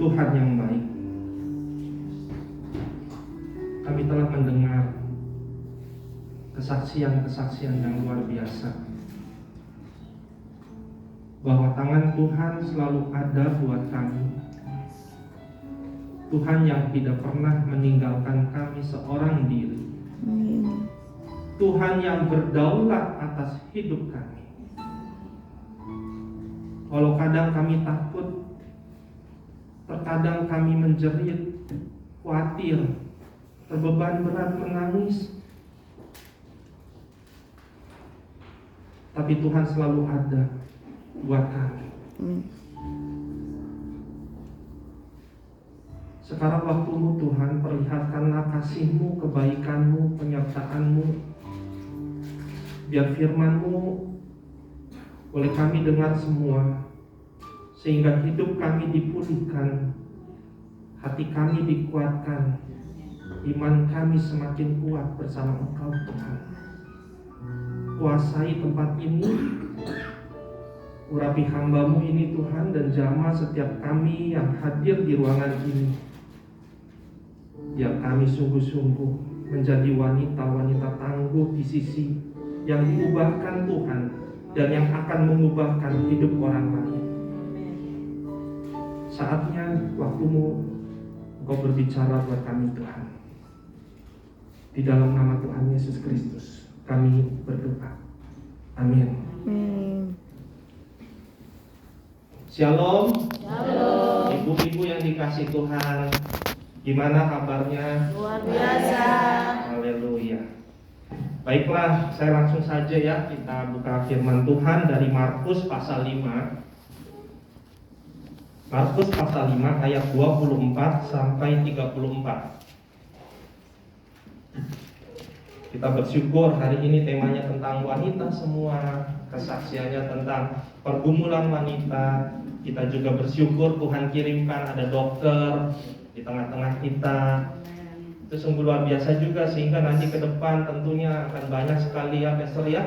Tuhan yang baik. Kami telah mendengar kesaksian-kesaksian yang luar biasa, bahwa tangan Tuhan selalu ada buat kami. Tuhan yang tidak pernah meninggalkan kami seorang diri. Tuhan yang berdaulat atas hidup kami. Walau kadang kami takut, terkadang kami menjerit, khawatir, terbeban berat, menangis, tapi Tuhan selalu ada buat kami. Sekarang waktumu Tuhan, perlihatkanlah kasih-Mu, kebaikan-Mu, penyertaan-Mu. Biar firman-Mu boleh kami dengar semua, sehingga hidup kami dipulihkan, hati kami dikuatkan, iman kami semakin kuat bersama Engkau Tuhan. Kuasai tempat ini, urapi hamba-Mu ini Tuhan, dan jamah setiap kami yang hadir di ruangan ini. Biar kami sungguh-sungguh menjadi wanita-wanita tangguh di sisi yang diubahkan Tuhan, dan yang akan mengubahkan hidup orang lain. Saatnya, waktumu, Engkau berbicara buat kami Tuhan. Di dalam nama Tuhan Yesus Kristus kami berdoa. Amin. Shalom. Shalom. Ibu-ibu yang dikasih Tuhan, gimana kabarnya? Luar biasa. Haleluya. Baiklah, saya langsung saja ya, kita buka firman Tuhan dari Markus pasal 5. Markus pasal 5 ayat 24 sampai 34. Kita bersyukur hari ini temanya tentang wanita semua, kesaksiannya tentang pergumulan wanita. Kita juga bersyukur Tuhan kirimkan ada dokter di tengah-tengah kita. Itu sungguh luar biasa juga, sehingga nanti ke depan tentunya akan banyak sekali ya Pastor ya,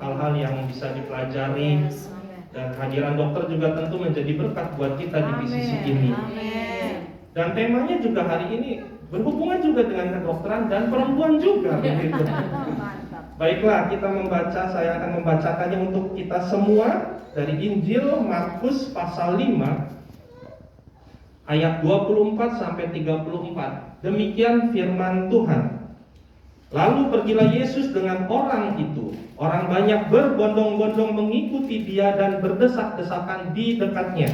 hal-hal yang bisa dipelajari. Dan kehadiran dokter juga tentu menjadi berkat buat kita di sisi ini. Dan temanya juga hari ini berhubungan juga dengan kedokteran dan perempuan juga begitu. Baiklah, kita membaca, saya akan membacakannya untuk kita semua dari Injil Markus pasal 5 ayat 24 sampai 34. Demikian firman Tuhan. Lalu pergilah Yesus dengan orang itu. Orang banyak berbondong-bondong mengikuti dia dan berdesak-desakan di dekatnya.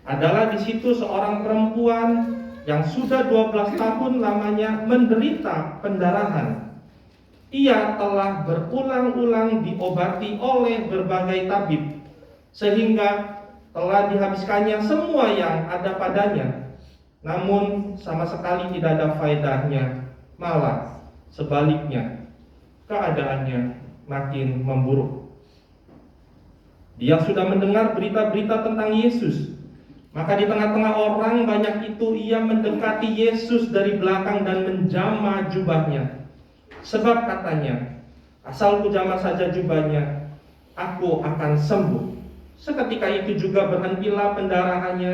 Adalah di situ seorang perempuan yang sudah 12 tahun lamanya menderita pendarahan. Ia telah berulang-ulang diobati oleh berbagai tabib, sehingga telah dihabiskannya semua yang ada padanya. Namun sama sekali tidak ada faedahnya, malah sebaliknya keadaannya makin memburuk. Dia sudah mendengar berita-berita tentang Yesus. Maka di tengah-tengah orang banyak itu ia mendekati Yesus dari belakang dan menjamah jubahnya. Sebab katanya, asal kujamah saja jubahnya, aku akan sembuh. Seketika itu juga berhentilah pendarahannya,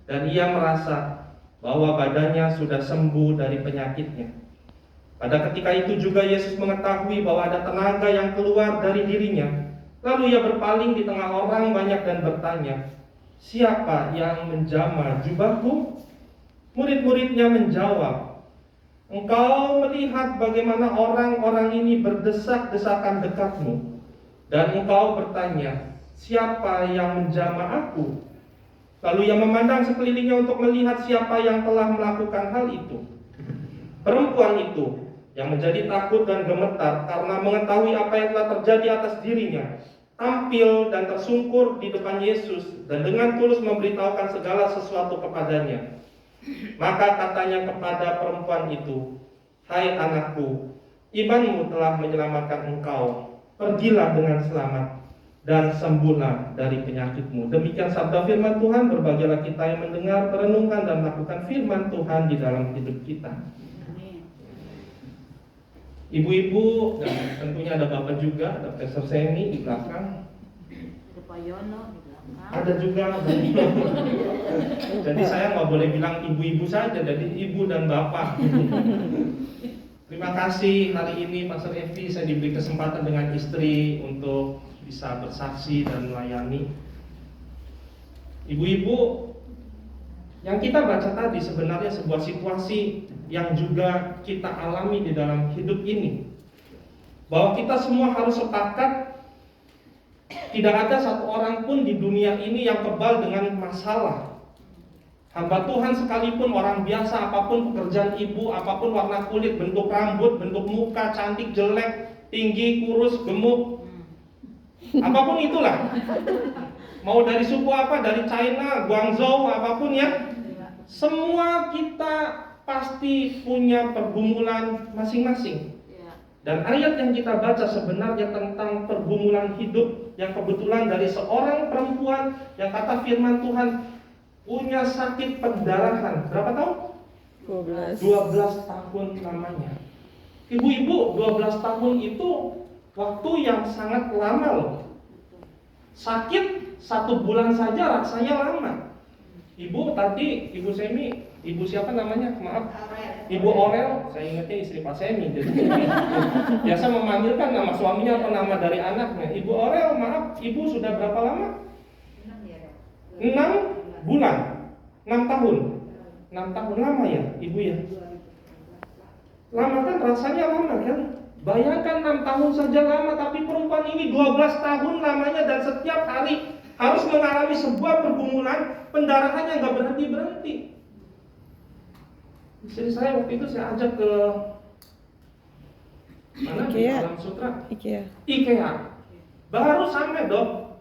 dan ia merasa bahwa badannya sudah sembuh dari penyakitnya. Pada ketika itu juga Yesus mengetahui bahwa ada tenaga yang keluar dari dirinya. Lalu ia berpaling di tengah orang banyak dan bertanya, siapa yang menjamah jubahku? Murid-muridnya menjawab, engkau melihat bagaimana orang-orang ini berdesak-desakan dekatmu, dan engkau bertanya, siapa yang menjamah aku? Lalu ia memandang sekelilingnya untuk melihat siapa yang telah melakukan hal itu. Perempuan itu yang menjadi takut dan gemetar karena mengetahui apa yang telah terjadi atas dirinya, tampil dan tersungkur di depan Yesus dan dengan tulus memberitahukan segala sesuatu kepadanya. Maka katanya kepada perempuan itu, hai anakku, imanmu telah menyelamatkan engkau. Pergilah dengan selamat dan sembuhlah dari penyakitmu. Demikian sabda firman Tuhan. Berbahagialah kita yang mendengar, merenungkan dan melakukan firman Tuhan di dalam hidup kita. Ibu-ibu dan tentunya ada bapak juga, ada Pastor Semi di belakang. Ada Pak Yono di belakang. Ada juga. Jadi saya nggak boleh bilang ibu-ibu saja, jadi ibu dan bapak. Terima kasih hari ini Pastor Evi, saya diberi kesempatan dengan istri untuk bisa bersaksi dan melayani. Ibu-ibu, yang kita baca tadi sebenarnya sebuah situasi yang juga kita alami di dalam hidup ini. Bahwa kita semua harus sepakat, tidak ada satu orang pun di dunia ini yang kebal dengan masalah. Hamba Tuhan sekalipun, orang biasa, apapun pekerjaan ibu, apapun warna kulit, bentuk rambut, bentuk muka, cantik, jelek, tinggi, kurus, gemuk, apapun itulah. Mau dari suku apa, dari China, Guangzhou, apapun ya, semua kita pasti punya pergumulan masing-masing. Dan ayat yang kita baca sebenarnya tentang pergumulan hidup yang kebetulan dari seorang perempuan yang kata firman Tuhan punya sakit perdarahan. Berapa tahun? 12 tahun lamanya. Ibu-ibu, 12 tahun itu waktu yang sangat lama loh. Sakit 1 bulan saja rasanya lama. Ibu tadi, Ibu Semi, Ibu siapa namanya? Maaf. Ibu Orel, saya ingatnya istri Pak Semi. Jadi biasa memanggilkan nama suaminya atau nama dari anaknya. Ibu Orel, maaf, Ibu sudah berapa lama? 6 bulan. 6 tahun. 6 tahun lama ya, Ibu ya? Lama kan, rasanya lama kan? Bayangkan 6 tahun saja lama, tapi perempuan ini 12 tahun lamanya dan setiap hari harus mengalami sebuah pergumulan pendarahan yang gak berhenti-berhenti. Istri saya waktu itu saya ajak ke mana? Di Alam Sutra. IKEA. Baru sampai dok,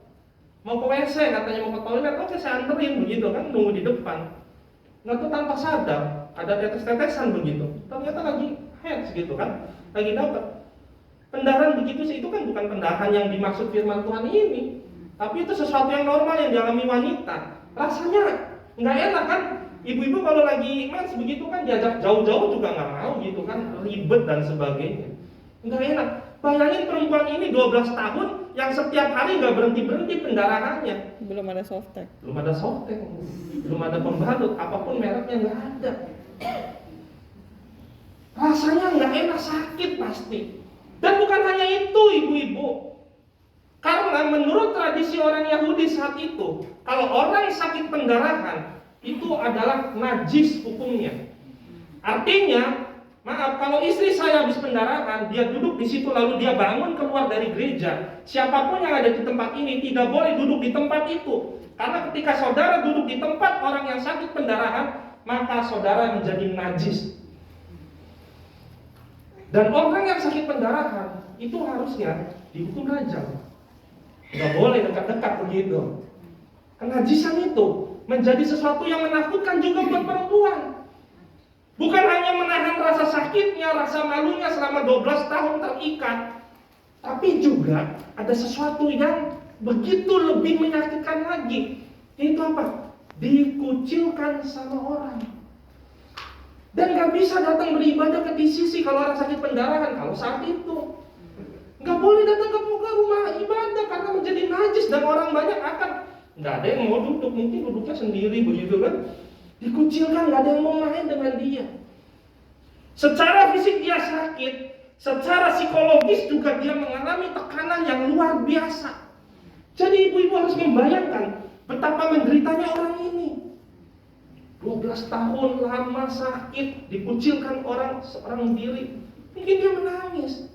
mau ke WC katanya, mau ke toilet, oke saya anterin begitu kan, nunggu di depan. Nggak tuh tanpa sadar ada tetes-tetesan begitu. Ternyata lagi heads gitu kan, lagi dapat. Pendarahan begitu sih, itu kan bukan pendarahan yang dimaksud firman Tuhan ini, tapi itu sesuatu yang normal yang dialami wanita. Rasanya nggak enak kan? Ibu-ibu kalau lagi mens begitu kan diajak jauh-jauh juga nggak mau gitu kan, ribet dan sebagainya. Nggak enak. Bayangin perempuan ini 12 tahun yang setiap hari nggak berhenti-berhenti pendarahannya. Belum ada softtek. Belum ada softtek, belum ada pembalut, apapun mereknya nggak ada. Rasanya nggak enak, sakit pasti. Dan bukan hanya itu ibu-ibu. Karena menurut tradisi orang Yahudi saat itu, kalau orang sakit pendarahan, itu adalah najis hukumnya. Artinya, maaf, kalau istri saya habis pendarahan, dia duduk di situ lalu dia bangun keluar dari gereja, siapapun yang ada di tempat ini tidak boleh duduk di tempat itu. Karena ketika saudara duduk di tempat orang yang sakit pendarahan, maka saudara menjadi najis. Dan orang yang sakit pendarahan itu harusnya dihukum rajam. Nggak boleh dekat-dekat begitu. Kenajisan itu menjadi sesuatu yang menakutkan juga buat perempuan. Bukan hanya menahan rasa sakitnya, rasa malunya selama 12 tahun terikat, tapi juga ada sesuatu yang begitu lebih menyakitkan lagi. Yaitu apa? Dikucilkan sama orang. Dan gak bisa datang beribadah ke TCC kalau orang sakit pendarahan. Kalau saat itu gak boleh datang ke rumah ibadah karena menjadi najis dan orang banyak akan nggak ada yang mau duduk, mungkin duduknya sendiri begitu kan, dikucilkan, nggak ada yang mau main dengan dia. Secara fisik dia sakit, secara psikologis juga dia mengalami tekanan yang luar biasa. Jadi ibu-ibu harus membayangkan betapa menderitanya orang ini. 12 tahun lama sakit, dikucilkan orang seorang diri, mungkin dia menangis.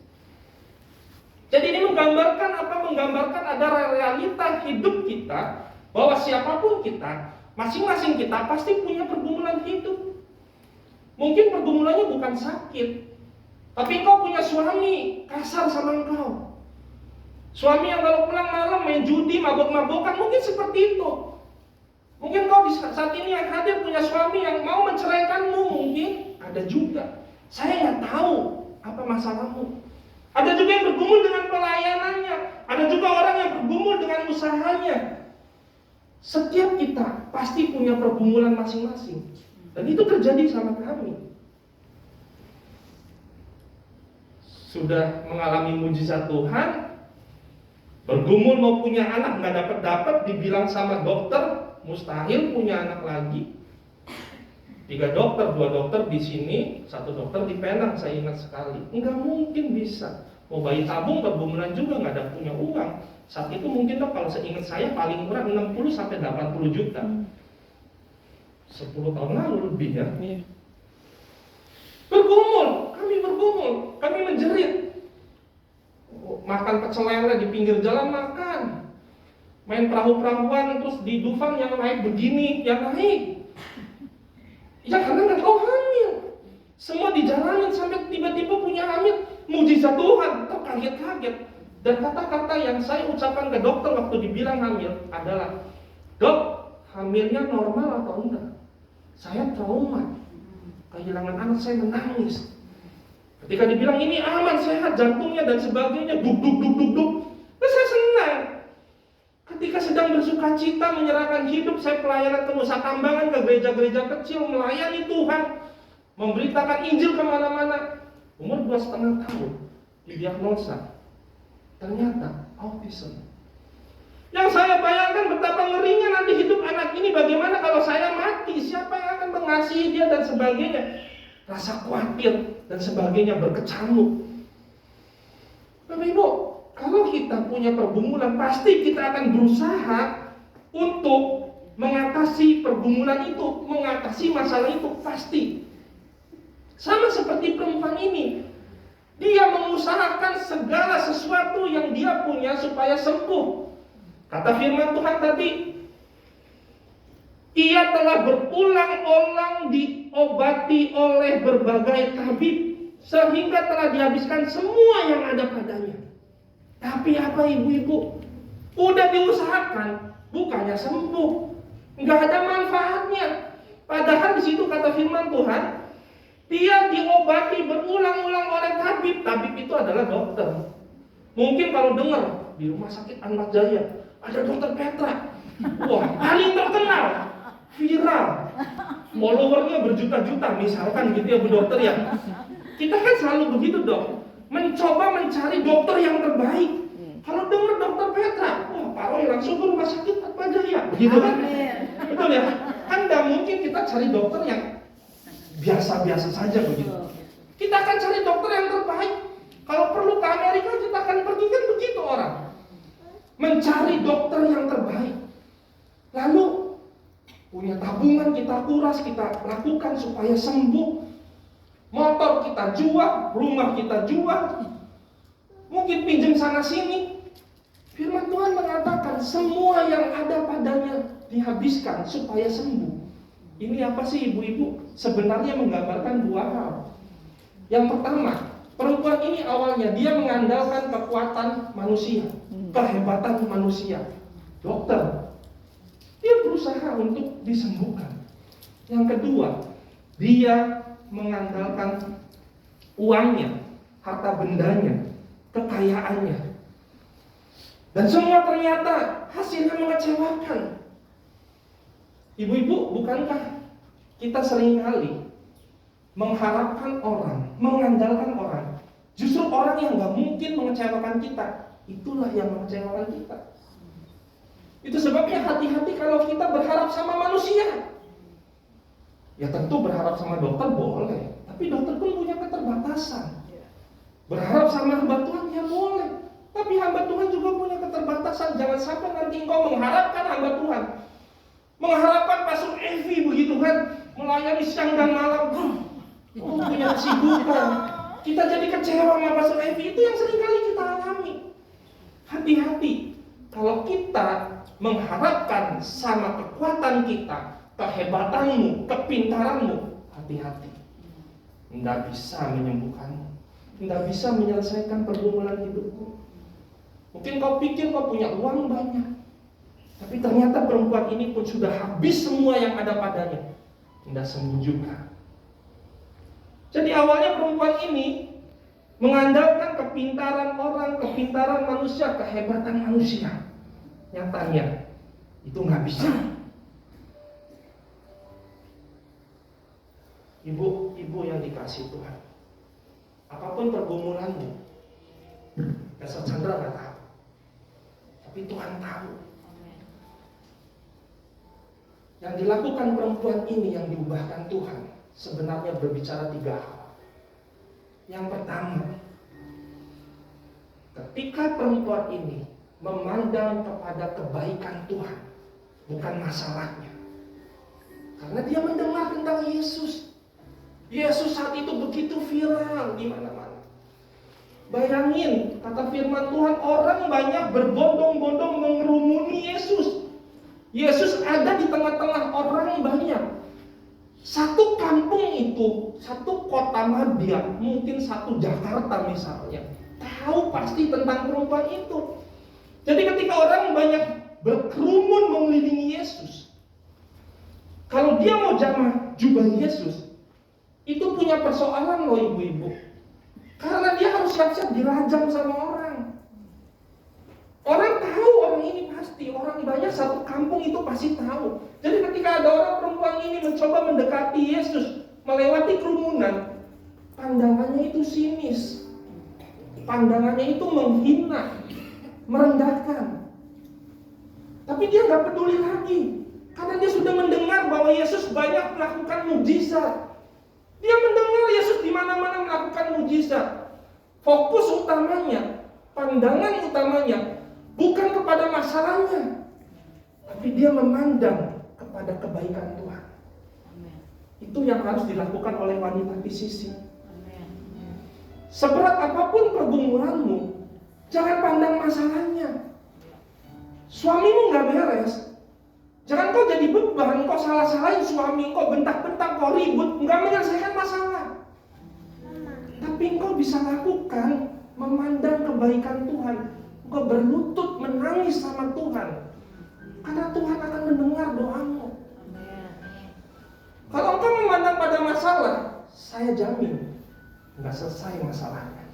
Jadi ini menggambarkan apa? Menggambarkan ada realita hidup kita, bahwa siapapun kita, masing-masing kita pasti punya pergumulan hidup. Mungkin pergumulannya bukan sakit, tapi engkau punya suami kasar sama engkau. Suami yang kalau pulang malam main judi, mabok-mabokan, mungkin seperti itu. Mungkin kau di saat ini yang hadir punya suami yang mau menceraikanmu, mungkin ada juga. Saya nggak tahu apa masalahmu. Ada juga yang bergumul dengan pelayanannya, ada juga orang yang bergumul dengan usahanya. Setiap kita pasti punya pergumulan masing-masing. Dan itu terjadi sama kami. Sudah mengalami mujizat Tuhan, Bergumul mau punya anak, nggak dapat, dibilang sama dokter, mustahil punya anak lagi. 3 dokter, 2 dokter di sini, 1 dokter di Penang, saya ingat sekali. Nggak mungkin bisa. Mau bayi tabung pergumulan juga nggak ada punya uang. Saat itu mungkin dok, kalau seingat saya paling murah 60 sampai 80 juta. 10 tahun lalu lebih ya. Bergumul, kami menjerit. Makan pecel lele di pinggir jalan makan. Main perahu-perahuan terus di Dufan yang naik begini, yang naik. Ya karena nggak tahu hamil. Semua dijalanin sampai tiba-tiba punya hamil. Mujizat Tuhan, terkaget-kaget. Dan kata-kata yang saya ucapkan ke dokter waktu dibilang hamil adalah, "Dok, hamilnya normal atau enggak?" Saya trauma. Kehilangan anak, saya menangis. Ketika dibilang ini aman, sehat, jantungnya dan sebagainya, duk. Terus saya senang. Ketika sedang bersuka cita menyerahkan hidup, saya pelayanan ke Nusa Kambangan, ke gereja-gereja kecil, melayani Tuhan, memberitakan Injil kemana-mana. Umur 2,5 tahun, didiagnosa, ternyata autism. Yang saya bayangkan betapa ngerinya nanti hidup anak ini, bagaimana kalau saya mati, siapa yang akan mengasihi dia dan sebagainya. Rasa khawatir dan sebagainya berkecamuk. Bapak Ibu, kalau kita punya pergumulan, pasti kita akan berusaha untuk mengatasi pergumulan itu, mengatasi masalah itu, pasti. Sama seperti perempuan ini, dia mengusahakan segala sesuatu yang dia punya supaya sembuh. Kata firman Tuhan tadi, ia telah berulang-ulang diobati oleh berbagai tabib, sehingga telah dihabiskan semua yang ada padanya. Tapi apa ibu-ibu? Udah diusahakan, bukannya sembuh, nggak ada manfaatnya. Padahal di situ kata firman Tuhan, dia diobati berulang-ulang oleh tabib. Tabib itu adalah dokter. Mungkin kalau dengar di rumah sakit Ahmad Jaya ada dokter Petra, wah paling terkenal, viral, followernya berjuta-juta, misalkan gitu ya Bu Dokter ya. Kita kan selalu begitu dok, mencoba mencari dokter yang terbaik. Kalau dengar dokter Petra, wah Pak Roy langsung ke rumah sakit Ahmad Jaya, begitu kan? Betul ya? Kan nggak mungkin kita cari dokter yang biasa-biasa saja begitu. Kita akan cari dokter yang terbaik. Kalau perlu ke Amerika kita akan pergi, kan begitu orang. Mencari dokter yang terbaik. Lalu punya tabungan kita kuras, kita lakukan supaya sembuh. Motor kita jual, rumah kita jual. Mungkin pinjam sana sini. Firman Tuhan mengatakan semua yang ada padanya dihabiskan supaya sembuh. Ini apa sih ibu-ibu? Sebenarnya menggambarkan 2 hal. Yang pertama, perempuan ini awalnya dia mengandalkan kekuatan manusia, kehebatan manusia. Dokter, dia berusaha untuk disembuhkan. Yang kedua, dia mengandalkan uangnya, harta bendanya, kekayaannya. Dan semua ternyata hasilnya mengecewakan. Ibu-ibu, bukankah kita seringkali mengharapkan orang, mengandalkan orang, justru orang yang gak mungkin mengecewakan kita, itulah yang mengecewakan kita. Itu sebabnya hati-hati kalau kita berharap sama manusia. Ya tentu berharap sama dokter boleh, tapi dokter pun punya keterbatasan. Berharap sama hamba Tuhan ya boleh, tapi hamba Tuhan juga punya keterbatasan. Jangan sampai nanti engkau mengharapkan hamba Tuhan, mengharapkan Pastor Evi begitu kan, melayani siang dan malam, punya kesibukan. Kita jadi kecewa sama Pastor Evi. Itu yang seringkali kita alami. Hati-hati kalau kita mengharapkan sama kekuatan kita, kehebatanmu, kepintaranmu, hati-hati. Nggak bisa menyembuhkanmu, nggak bisa menyelesaikan pergumulan hidupmu. Mungkin kau pikir kau punya uang banyak, tapi ternyata perempuan ini pun sudah habis semua yang ada padanya, tidak sembuh juga. Jadi awalnya perempuan ini mengandalkan kepintaran orang, kepintaran manusia, kehebatan manusia. Nyatanya itu nggak bisa. Ibu yang dikasih Tuhan, apapun pergumulanmu, Pastor Chandra nggak tahu. Tapi Tuhan tahu. Yang dilakukan perempuan ini yang diubahkan Tuhan sebenarnya berbicara 3 hal. Yang pertama, ketika perempuan ini memandang kepada kebaikan Tuhan, bukan masalahnya. Karena dia mendengar tentang Yesus. Yesus saat itu begitu viral di mana-mana. Bayangin, kata firman Tuhan, orang banyak berbondong-bondong mengerumuni Yesus. Yesus ada di tengah-tengah orang banyak. Satu kampung itu, satu kota Madia, mungkin satu Jakarta misalnya, tahu pasti tentang perempuan itu. Jadi ketika orang banyak berkerumun mengelilingi Yesus, kalau dia mau jamah jubah Yesus, itu punya persoalan loh ibu-ibu. Karena dia harus siap-siap dirajam sama orang. Orang tahu orang ini pasti, orang banyak satu kampung itu pasti tahu. Jadi ketika ada orang perempuan ini mencoba mendekati Yesus, melewati kerumunan, pandangannya itu sinis. Pandangannya itu menghina, merendahkan. Tapi dia nggak peduli lagi. Karena dia sudah mendengar bahwa Yesus banyak melakukan mujizat. Dia mendengar Yesus di mana-mana melakukan mujizat. Fokus utamanya, pandangan utamanya bukan kepada masalahnya, tapi dia memandang kepada kebaikan Tuhan. Amen. Itu yang harus dilakukan oleh wanita di sisi. Amen. Seberat apapun pergumulanmu, jangan pandang masalahnya. Suamimu nggak beres, jangan kau jadi beban, kau salah-salahin suami, kau bentak-bentak, kau ribut, nggak menyelesaikan masalah. Tapi engkau bisa lakukan memandang kebaikan Tuhan. Engkau berlutut menangis sama Tuhan, karena Tuhan akan mendengar doamu. Kalau engkau memandang pada masalah, saya jamin nggak selesai masalahnya.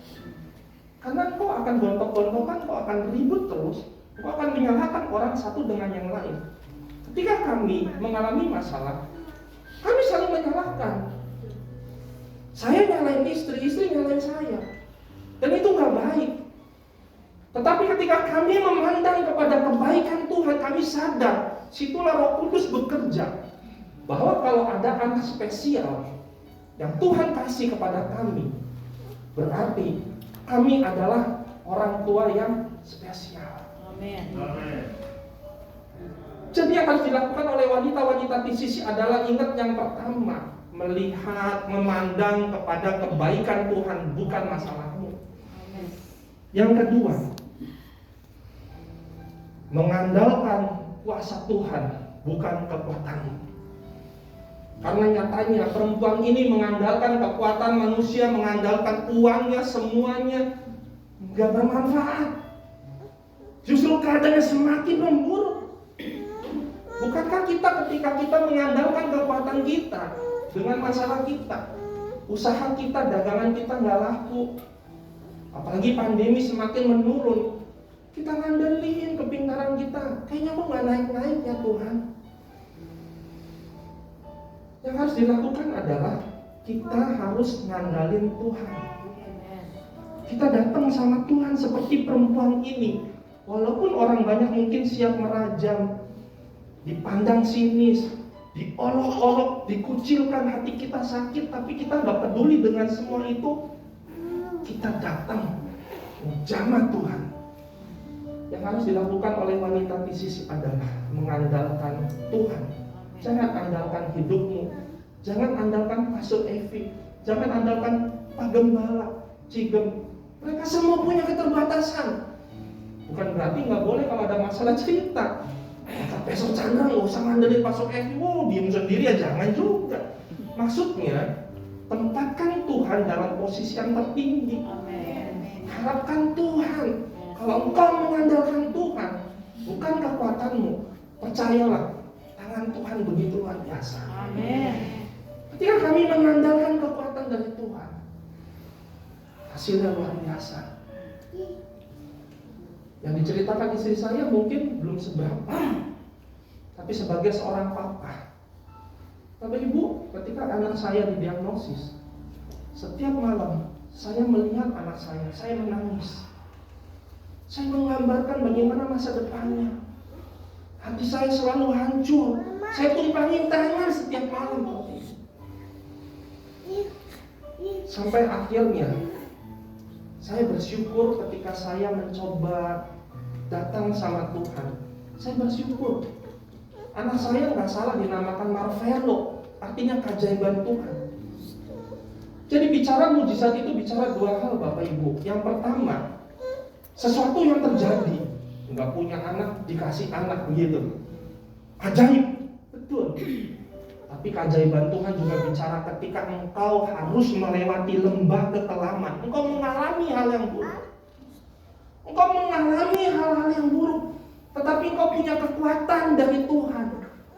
Karena engkau akan gontok-gontokan, engkau akan ribut terus, engkau akan menyalahkan orang satu dengan yang lain. Ketika kami mengalami masalah, kami saling menyalahkan. Saya nyalain istri, istri nyalain saya, dan itu nggak baik. Tetapi ketika kami memandang kepada kebaikan Tuhan, kami sadar, situlah Roh Kudus bekerja. Bahwa kalau ada anak spesial yang Tuhan kasih kepada kami, berarti kami adalah orang tua yang spesial. Amin. Jadi yang harus dilakukan oleh wanita-wanita di sisi adalah ingat yang pertama, melihat, memandang kepada kebaikan Tuhan, bukan masalahmu. Amin. Yang kedua, mengandalkan kuasa Tuhan, bukan kekuatanmu. Karena nyatanya perempuan ini mengandalkan kekuatan manusia, mengandalkan uangnya, semuanya nggak bermanfaat. Justru keadaannya semakin memburuk. Bukankah kita ketika kita mengandalkan kekuatan kita dengan masalah kita, usaha kita, dagangan kita nggak laku, apalagi pandemi semakin menurun, kita ngandelin kepintaran kita, kayaknya kok nggak naik-naik ya Tuhan. Yang harus dilakukan adalah kita harus ngandalin Tuhan. Kita datang sama Tuhan seperti perempuan ini. Walaupun orang banyak mungkin siap merajam, dipandang sinis, diolok-olok, dikucilkan, hati kita sakit, tapi kita nggak peduli dengan semua itu. Kita datang menjamah Tuhan. Yang harus dilakukan oleh wanita di sisi adalah mengandalkan Tuhan. Jangan andalkan hidupmu, jangan andalkan Pastor Evi, jangan andalkan Pak Gembala, Cigem. Mereka semua punya keterbatasan. Bukan berarti nggak boleh kalau ada masalah cerita. Besok Chandra nggak usah ngandelin Pastor Evi, diem sendiri ya, jangan juga. Maksudnya tempatkan Tuhan dalam posisi yang tertinggi. Harapkan Tuhan. Kalau engkau mengandalkan Tuhan, bukan kekuatanmu, percayalah, tangan Tuhan begitu luar biasa. Amin. Ketika kami mengandalkan kekuatan dari Tuhan, hasilnya luar biasa. Yang diceritakan istri saya mungkin belum seberapa, tapi sebagai seorang papa, Bapak Ibu, ketika anak saya didiagnosis, setiap malam saya melihat anak saya menangis. Saya menggambarkan bagaimana masa depannya. Hati saya selalu hancur. Saya tumpangin tangan setiap malam. Sampai akhirnya saya bersyukur ketika saya mencoba datang sama Tuhan. Saya bersyukur. Anak saya nggak salah dinamakan Marvelo, artinya keajaiban Tuhan. Jadi bicara mujizat itu bicara dua hal Bapak Ibu. Yang pertama, sesuatu yang terjadi, nggak punya anak dikasih anak begitu, ajaib, betul. Tapi keajaiban Tuhan juga bicara ketika engkau harus melewati lembah kekelaman, engkau mengalami hal yang buruk, engkau mengalami hal-hal yang buruk, tetapi engkau punya kekuatan dari Tuhan.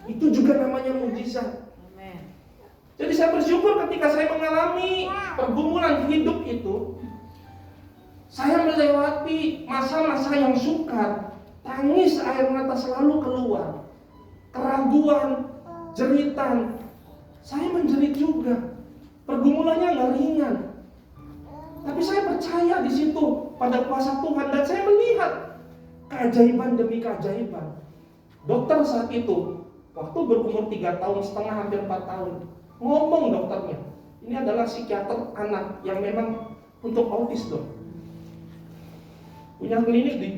Itu juga namanya mujizat. Jadi saya bersyukur ketika saya mengalami pergumulan hidup itu. Saya melewati masa-masa yang sukar, tangis air mata selalu keluar, keraguan, jeritan. Saya menjerit juga, pergumulannya nggak ringan. Tapi saya percaya di situ pada kuasa Tuhan dan saya melihat keajaiban demi keajaiban. Dokter saat itu, waktu berumur 3 tahun setengah hampir 4 tahun, ngomong dokternya, ini adalah psikiater anak yang memang untuk autis dok. Punya klinik di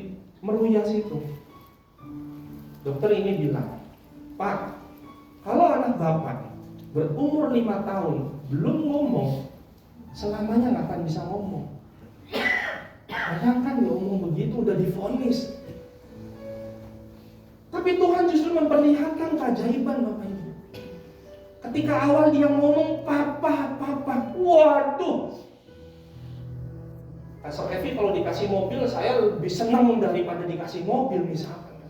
Meruya situ. Dokter ini bilang, Pak, kalau anak Bapak berumur 5 tahun belum ngomong, selamanya nggak akan bisa ngomong. Bayangkan dia ngomong begitu udah divonis. Tapi Tuhan justru memperlihatkan keajaiban Bapak Ibu. Ketika awal dia ngomong papa, waduh. Pastor Evi kalau dikasih mobil saya lebih senang daripada dikasih mobil misalkan.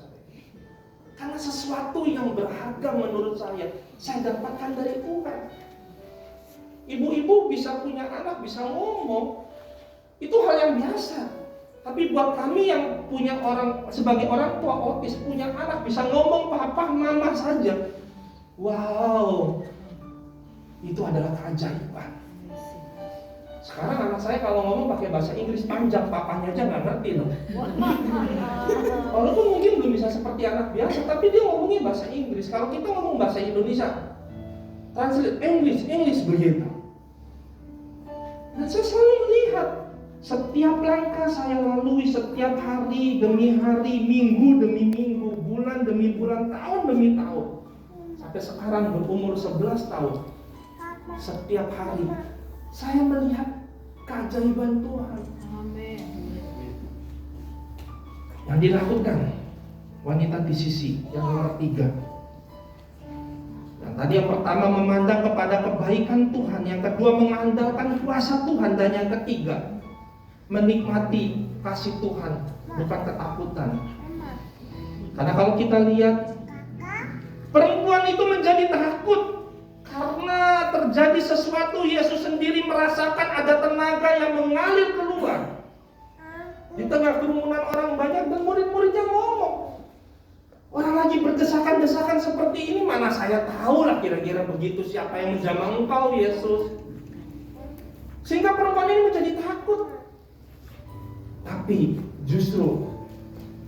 Karena sesuatu yang berharga menurut saya dapatkan dari Tuhan. Ibu-ibu bisa punya anak, bisa ngomong, itu hal yang biasa. Tapi buat kami yang punya sebagai orang tua autis, punya anak bisa ngomong papa, mama saja. Wow, itu adalah keajaiban. Sekarang anak saya kalau ngomong pakai bahasa Inggris panjang, papanya aja nggak ngerti loh. Walaupun mungkin belum bisa seperti anak biasa, tapi dia ngomongnya bahasa Inggris. Kalau kita ngomong bahasa Indonesia, translate English begitu. Dan saya selalu melihat setiap langkah saya lalui, setiap hari demi hari, minggu demi minggu, bulan demi bulan, tahun demi tahun. Sampai sekarang berumur 11 tahun, setiap hari saya melihat keajaiban Tuhan. Amin. Yang dilakukan wanita di sisi yang nomor 3. Yang tadi yang pertama memandang kepada kebaikan Tuhan, yang kedua mengandalkan kuasa Tuhan, dan yang ketiga menikmati kasih Tuhan, bukan ketakutan. Karena kalau kita lihat perempuan itu menjadi takut karena terjadi sesuatu. Yesus sendiri merasakan ada tenaga yang mengalir keluar di tengah kerumunan orang banyak, dan murid-muridnya ngomong, orang lagi berdesakan-desakan seperti ini, mana saya tahu lah kira-kira begitu, siapa yang menjamah engkau Yesus. Sehingga perempuan ini menjadi takut. Tapi justru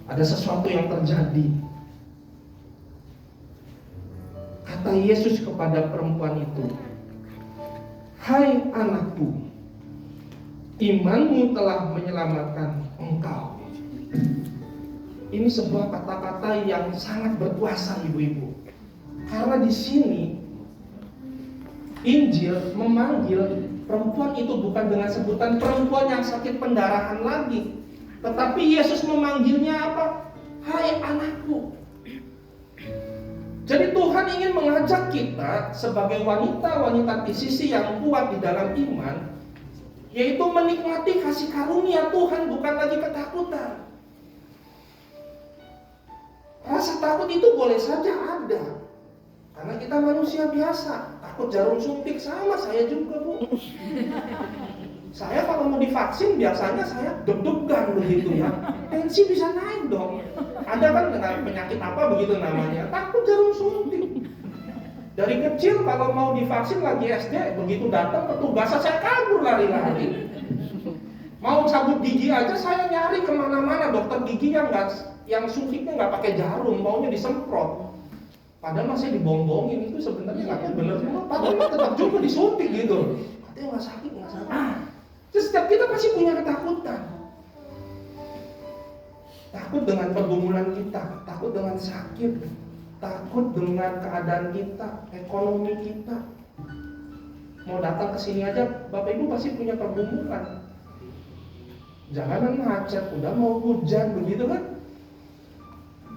ada sesuatu yang terjadi. Kata Yesus kepada perempuan itu, "Hai anakku, imanmu telah menyelamatkan engkau." Ini sebuah kata-kata yang sangat berkuasa ibu-ibu. Karena di sini Injil memanggil perempuan itu bukan dengan sebutan perempuan yang sakit pendarahan lagi, tetapi Yesus memanggilnya apa? Hai anakku. Jadi Tuhan ingin mengajak kita sebagai wanita-wanita di sisi yang kuat di dalam iman, yaitu menikmati kasih karunia Tuhan, bukan lagi ketakutan. Rasa takut itu boleh saja ada, karena kita manusia biasa. Takut jarum suntik, sama saya juga Bu. Saya kalau mau divaksin biasanya saya deg-degan begitu ya. Tensi bisa naik dong. Ada kan dengan penyakit apa begitu namanya, takut jarum suntik. Dari kecil kalau mau divaksin lagi SD, begitu datang petugasnya saya kabur lari-lari. Mau cabut gigi aja saya nyari kemana-mana, dokter gigi yang suntiknya nggak pakai jarum, maunya disemprot. Padahal masih dibombongin, itu sebenarnya nggak tahu bener semua. Padahal tetap juga disuntik gitu. Katanya nggak sakit. Terus setiap kita pasti punya ketakutan. Takut dengan pergumulan kita, takut dengan sakit, takut dengan keadaan kita, ekonomi kita. Mau datang ke sini aja, Bapak Ibu pasti punya pergumulan. Jalanan macet, udah mau hujan begitu kan?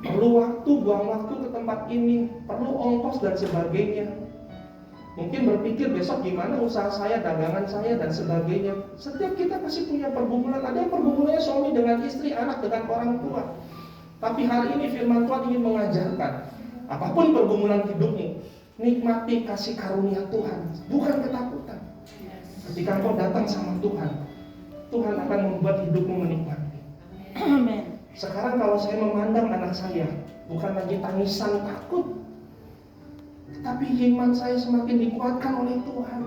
Perlu waktu, buang waktu ke tempat ini, perlu ongkos dan sebagainya. Mungkin berpikir besok gimana usaha saya, dagangan saya dan sebagainya. Setiap kita pasti punya pergumulan. Ada yang pergumulannya suami dengan istri, anak dengan orang tua. Tapi hari ini firman Tuhan ingin mengajarkan, apapun pergumulan hidupmu, nikmati kasih karunia Tuhan, bukan ketakutan. Ketika engkau datang sama Tuhan, Tuhan akan membuat hidupmu menikmati. Amen. Sekarang kalau saya memandang anak saya, bukan lagi tangisan takut, tapi iman saya semakin dikuatkan oleh Tuhan.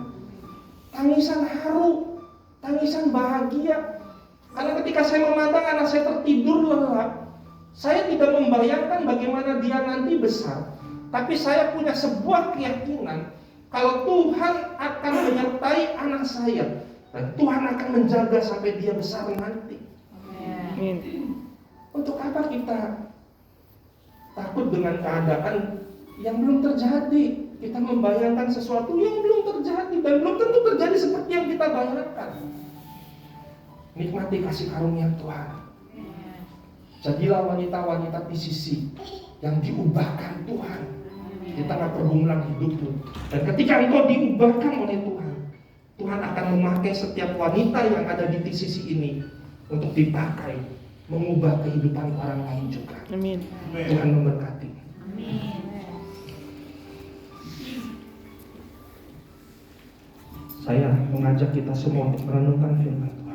Tangisan haru, tangisan bahagia. Karena ketika saya memandang anak saya tertidur lelap, saya tidak membayangkan bagaimana dia nanti besar. Tapi saya punya sebuah keyakinan, kalau Tuhan akan menyertai anak saya, dan Tuhan akan menjaga sampai dia besar nanti. Amin. Untuk apa kita takut dengan keadaan yang belum terjadi? Kita membayangkan sesuatu yang belum terjadi dan belum tentu terjadi seperti yang kita bayangkan. Nikmati kasih karunia Tuhan. Jadilah wanita-wanita di sisi yang diubahkan Tuhan di tengah pergumulan hidupmu. Dan ketika engkau diubahkan oleh Tuhan, Tuhan akan memakai setiap wanita yang ada di sisi ini untuk dipakai mengubah kehidupan orang lain juga. Amin. Tuhan memberkati. Saya mengajak kita semua untuk merenungkan firman Tuhan.